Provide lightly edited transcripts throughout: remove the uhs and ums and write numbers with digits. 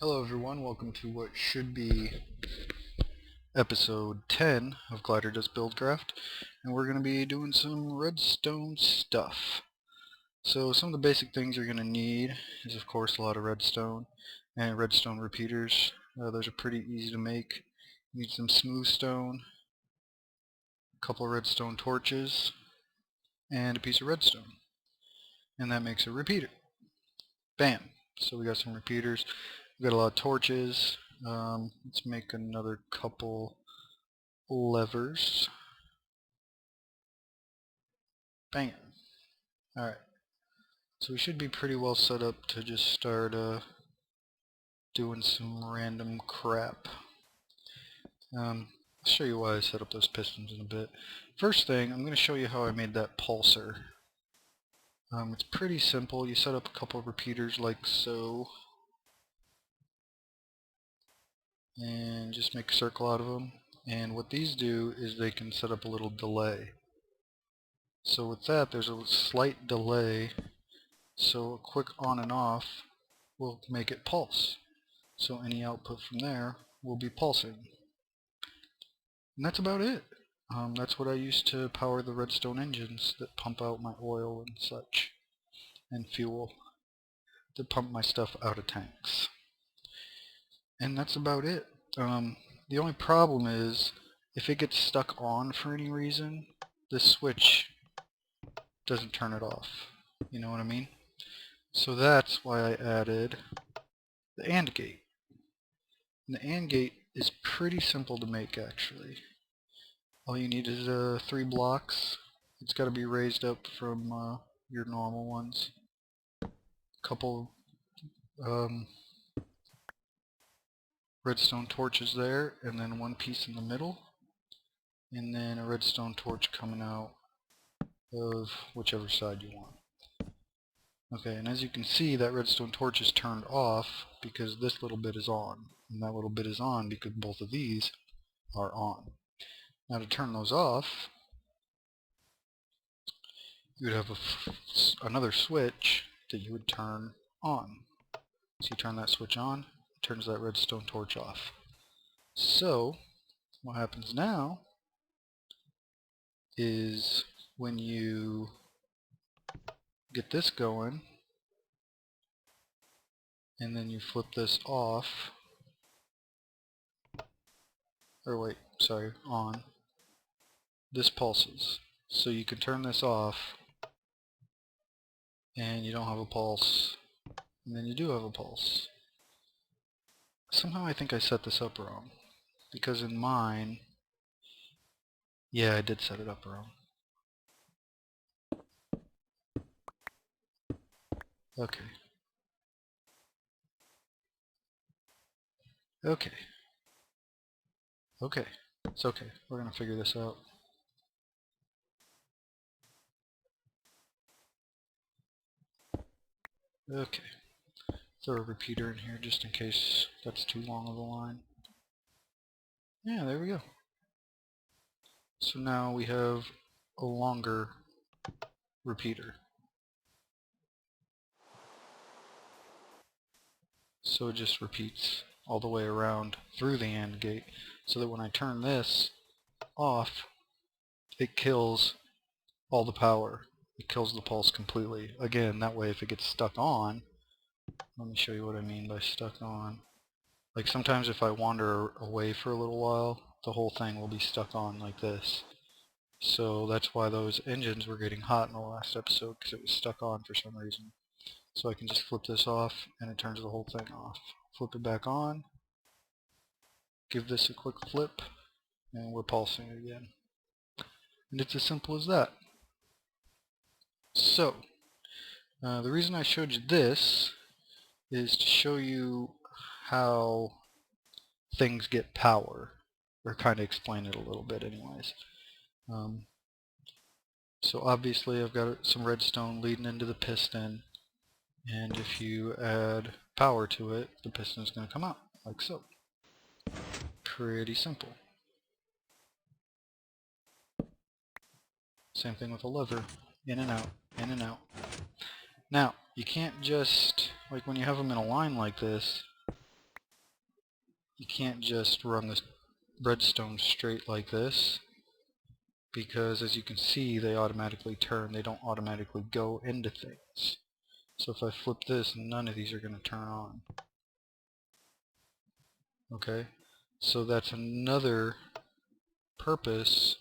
Hello everyone, welcome to what should be episode 10 of Glyder does Buildcraft, and we're going to be doing some redstone stuff. So some of the basic things you're going to need is of course a lot of redstone and redstone repeaters. Those are pretty easy to make. You need some smooth stone, a couple of redstone torches, and a piece of redstone. And that makes a repeater. Bam! So we got some repeaters. We got a lot of torches. Let's make another couple levers. Bam. Alright. So we should be pretty well set up to just start doing some random crap. I'll show you why I set up those pistons in a bit. First thing, I'm going to show you how I made that pulsar. It's pretty simple. You set up a couple of repeaters like so. And just make a circle out of them. And what these do is they can set up a little delay. So with that, there's a slight delay. So a quick on and off will make it pulse. So any output from there will be pulsing. And that's about it. That's what I use to power the redstone engines that pump out my oil and such, and fuel to pump my stuff out of tanks. And that's about it. The only problem is if it gets stuck on for any reason, this switch doesn't turn it off. You know what I mean? So that's why I added the AND gate. And the AND gate is pretty simple to make actually. All you need is 3 blocks. It's got to be raised up from your normal ones. A couple redstone torches there, and then one piece in the middle, and then a redstone torch coming out of whichever side you want. Okay, and as you can see, that redstone torch is turned off because this little bit is on, and that little bit is on because both of these are on. Now to turn those off, you would have another switch that you would turn on. So you turn that switch on, it turns that redstone torch off. So what happens now is when you get this going and then you flip this off, or wait, sorry, on, this pulses. So you can turn this off and you don't have a pulse, and then you do have a pulse. Somehow I think I set this up wrong, because in mine, yeah, I did set it up wrong. Okay. Okay. Okay. It's okay. We're gonna figure this out. Okay. Throw a repeater in here just in case that's too long of a line. Yeah, there we go. So now we have a longer repeater. So it just repeats all the way around through the AND gate, so that when I turn this off, it kills all the power. It kills the pulse completely. Again, that way if it gets stuck on, let me show you what I mean by stuck on. Like sometimes if I wander away for a little while, the whole thing will be stuck on like this. So that's why those engines were getting hot in the last episode, because it was stuck on for some reason. So I can just flip this off and it turns the whole thing off. Flip it back on, give this a quick flip, and we're pulsing again. And it's as simple as that. So, the reason I showed you this is to show you how things get power, or kind of explain it a little bit anyways. So obviously I've got some redstone leading into the piston, and if you add power to it, the piston is going to come out, like so. Pretty simple. Same thing with a lever, in and out, in and out. Now, you can't just, like when you have them in a line like this, you can't just run the redstone straight like this, because as you can see they automatically turn, they don't automatically go into things. So if I flip this, none of these are going to turn on. Okay, so that's another purpose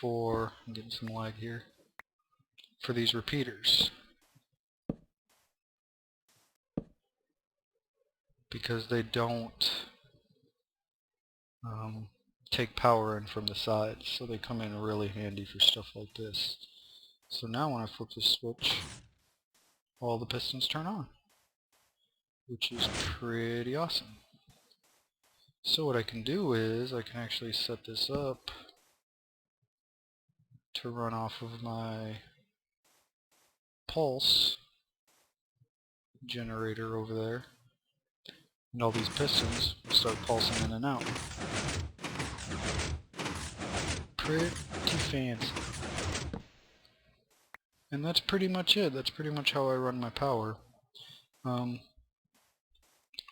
for, I'm getting some lag here, for these repeaters, because they don't take power in from the sides, so they come in really handy for stuff like this. So now when I flip this switch, all the pistons turn on, which is pretty awesome. So what I can do is I can actually set this up to run off of my pulse generator over there, and all these pistons will start pulsing in and out. Pretty fancy. And that's pretty much it. That's pretty much how I run my power.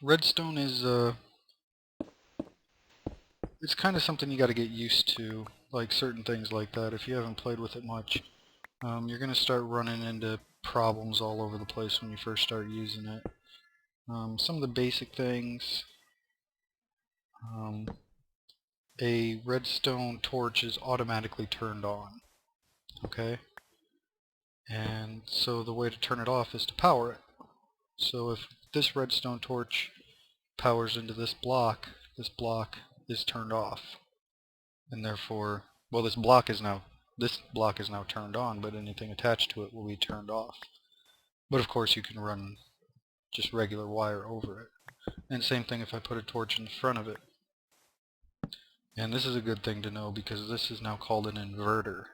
Redstone is it's kind of something you got to get used to, like certain things like that. If you haven't played with it much, you're going to start running into problems all over the place when you first start using it. Some of the basic things, a redstone torch is automatically turned on, okay? And so the way to turn it off is to power it. So if this redstone torch powers into this block is turned off, and therefore, well, this block is now turned on, but anything attached to it will be turned off. But of course you can run just regular wire over it. And same thing if I put a torch in front of it. And this is a good thing to know, because this is now called an inverter.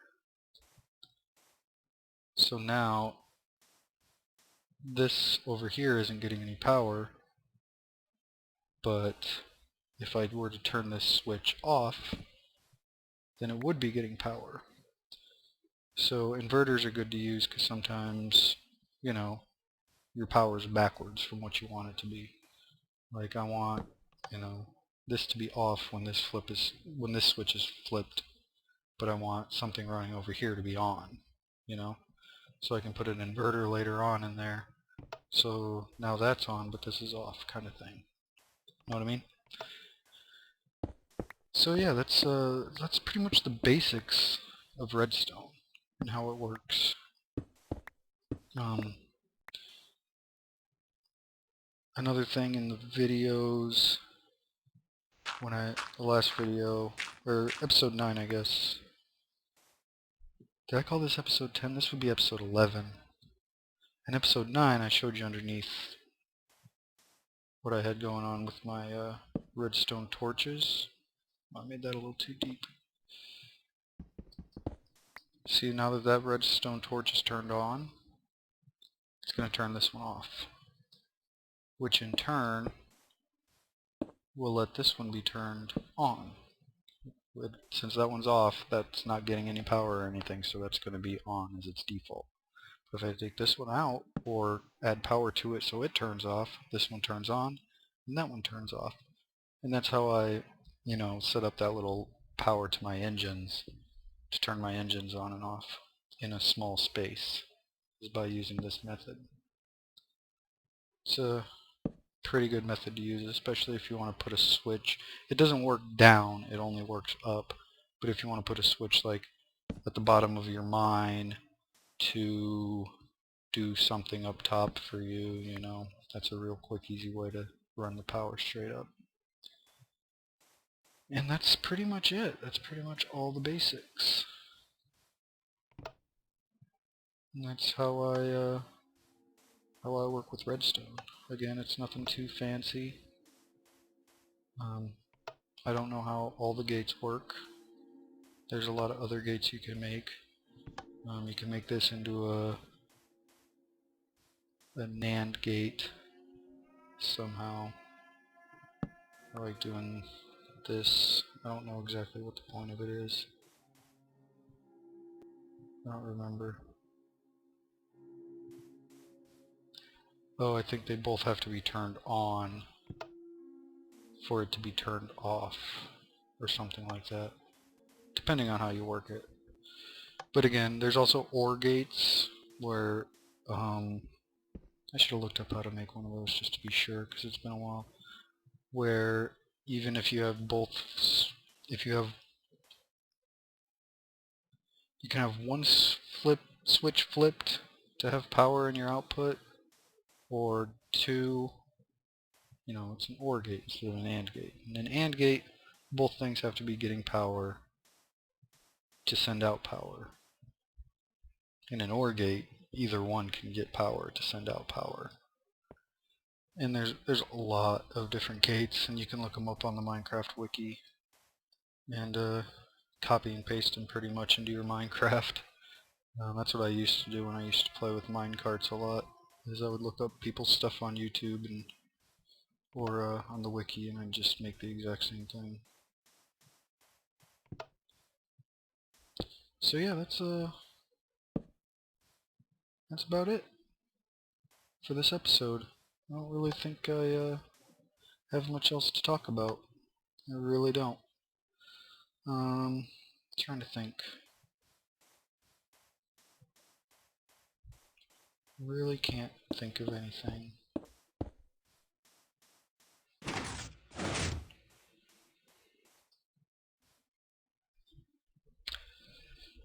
So now this over here isn't getting any power, but if I were to turn this switch off, then it would be getting power. So inverters are good to use because sometimes, you know, your power is backwards from what you want it to be. Like I want, you know, this to be off when this switch is flipped, but I want something running over here to be on, you know. So I can put an inverter later on in there. So now that's on, but this is off, kind of thing. Know what I mean? So yeah, that's pretty much the basics of redstone and how it works. Another thing in the videos, the last video, or episode 9 I guess. Did I call this episode 10? This would be episode 11. In episode 9 I showed you underneath what I had going on with my redstone torches. I made that a little too deep. See, now that that redstone torch is turned on, it's going to turn this one off, which in turn will let this one be turned on. Since that one's off, that's not getting any power or anything, so that's going to be on as its default. But if I take this one out or add power to it so it turns off, this one turns on and that one turns off. And that's how I, you know, set up that little power to my engines, to turn my engines on and off in a small space, is by using this method. It's a pretty good method to use, especially if you want to put a switch. It doesn't work down, it only works up. But if you want to put a switch like at the bottom of your mine to do something up top for you, you know, that's a real quick, easy way to run the power straight up. And that's pretty much it. That's pretty much all the basics. And that's how I work with redstone. Again, it's nothing too fancy. I don't know how all the gates work. There's a lot of other gates you can make. You can make this into a NAND gate somehow. I like doing this. I don't know exactly what the point of it is. I don't remember. Oh, I think they both have to be turned on for it to be turned off, or something like that, depending on how you work it. But again, there's also OR gates, where, I should have looked up how to make one of those just to be sure, because it's been a while, where even if you have both, if you have, you can have one switch flipped to have power in your output, or two, it's an OR gate instead of an AND gate. In an AND gate, both things have to be getting power to send out power. In an OR gate, either one can get power to send out power. And there's a lot of different gates, and you can look them up on the Minecraft wiki and copy and paste them pretty much into your Minecraft. That's what I used to do when I used to play with minecarts a lot, is I would look up people's stuff on YouTube or on the wiki, and I'd just make the exact same thing. So yeah, that's about it for this episode. I don't really think I have much else to talk about. I really don't. Trying to think. Really can't think of anything.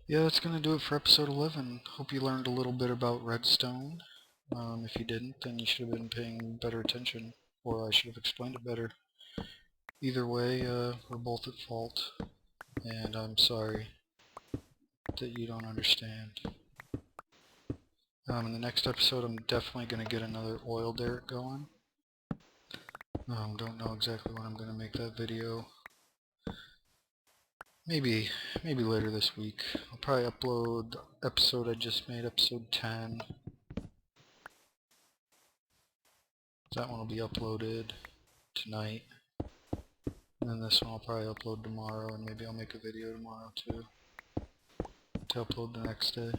Yeah, that's going to do it for episode 11. Hope you learned a little bit about redstone. If you didn't, then you should have been paying better attention, or I should have explained it better. Either way, we're both at fault, and I'm sorry that you don't understand. In the next episode, I'm definitely going to get another oil derrick going. Don't know exactly when I'm going to make that video. Maybe later this week. I'll probably upload the episode I just made, episode 10. That one will be uploaded tonight. And then this one I'll probably upload tomorrow, and maybe I'll make a video tomorrow too, to upload the next day.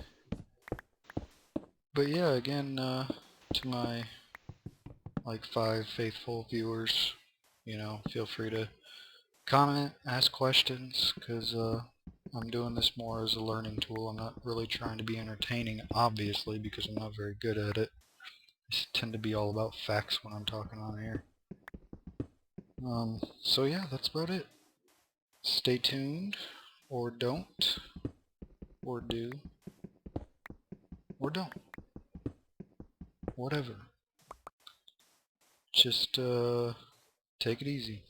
But yeah, again, to my like 5 faithful viewers, feel free to comment, ask questions, because I'm doing this more as a learning tool. I'm not really trying to be entertaining, obviously, because I'm not very good at it. I tend to be all about facts when I'm talking on here. So yeah, that's about it. Stay tuned, or don't, or do, or don't. Whatever. Just take it easy.